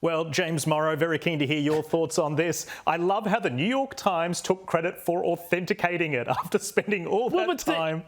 Well, James Morrow, very keen to hear your thoughts on this. I love how the New York Times took credit for authenticating it after spending all that time.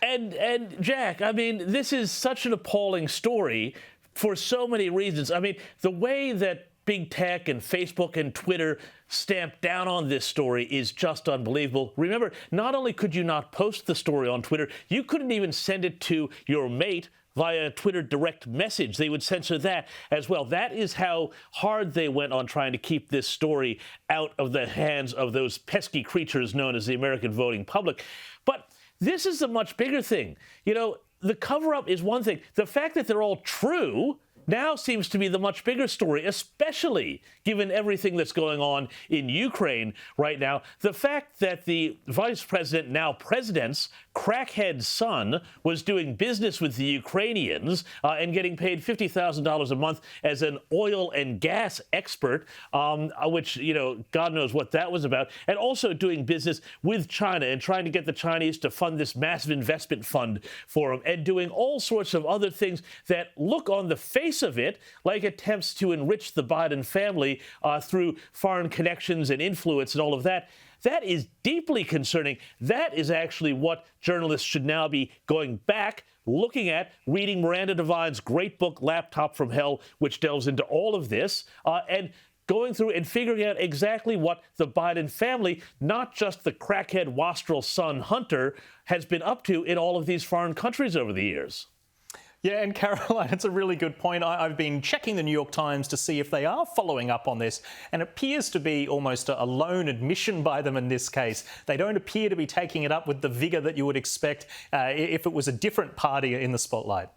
And Jack, I mean, this is such an appalling story for so many reasons. I mean, the way that big tech and Facebook and Twitter stamped down on this story is just unbelievable. Remember, not only could you not post the story on Twitter, you couldn't even send it to your mate via Twitter direct message. They would censor that as well. That is how hard they went on trying to keep this story out of the hands of those pesky creatures known as the American voting public. But this is a much bigger thing. You know, the cover-up is one thing. The fact that they're all true now seems to be the much bigger story, especially given everything that's going on in Ukraine right now. The fact that the vice president, now president's crackhead son, was doing business with the Ukrainians and getting paid $50,000 a month as an oil and gas expert, which, you know, God knows what that was about, and also doing business with China and trying to get the Chinese to fund this massive investment fund for him, and doing all sorts of other things that look on the face of it like attempts to enrich the Biden family through foreign connections and influence and all of that. That is deeply concerning. That is actually what journalists should now be going back, looking at, reading Miranda Devine's great book, Laptop from Hell, which delves into all of this, and going through and figuring out exactly what the Biden family, not just the crackhead wastrel son Hunter, has been up to in all of these foreign countries over the years. Yeah, and Caroline, it's a really good point. I've been checking the New York Times to see if they are following up on this, and it appears to be almost a lone admission by them in this case. They don't appear to be taking it up with the vigour that you would expect if it was a different party in the spotlight.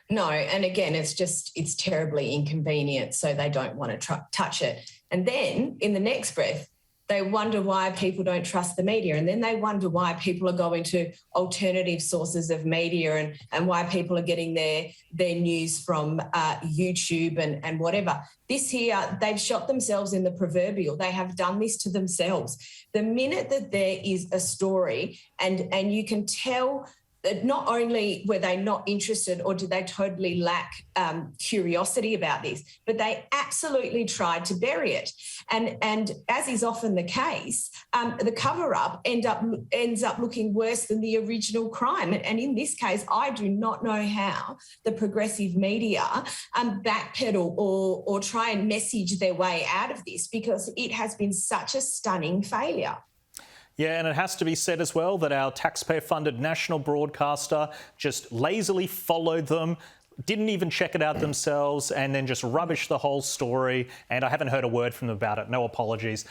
No, and again, it's terribly inconvenient, so they don't want to touch it. And then, in the next breath, they wonder why people don't trust the media. And then they wonder why people are going to alternative sources of media and why people are getting their news from YouTube and whatever. This here, they've shot themselves in the proverbial. They have done this to themselves. The minute that there is a story and you can tell that not only were they not interested or did they totally lack curiosity about this, but they absolutely tried to bury it. And as is often the case, the cover-up ends up looking worse than the original crime. And in this case, I do not know how the progressive media backpedal or try and message their way out of this, because it has been such a stunning failure. Yeah, and it has to be said as well that our taxpayer-funded national broadcaster just lazily followed them, didn't even check it out themselves, and then just rubbished the whole story. And I haven't heard a word from them about it. No apologies.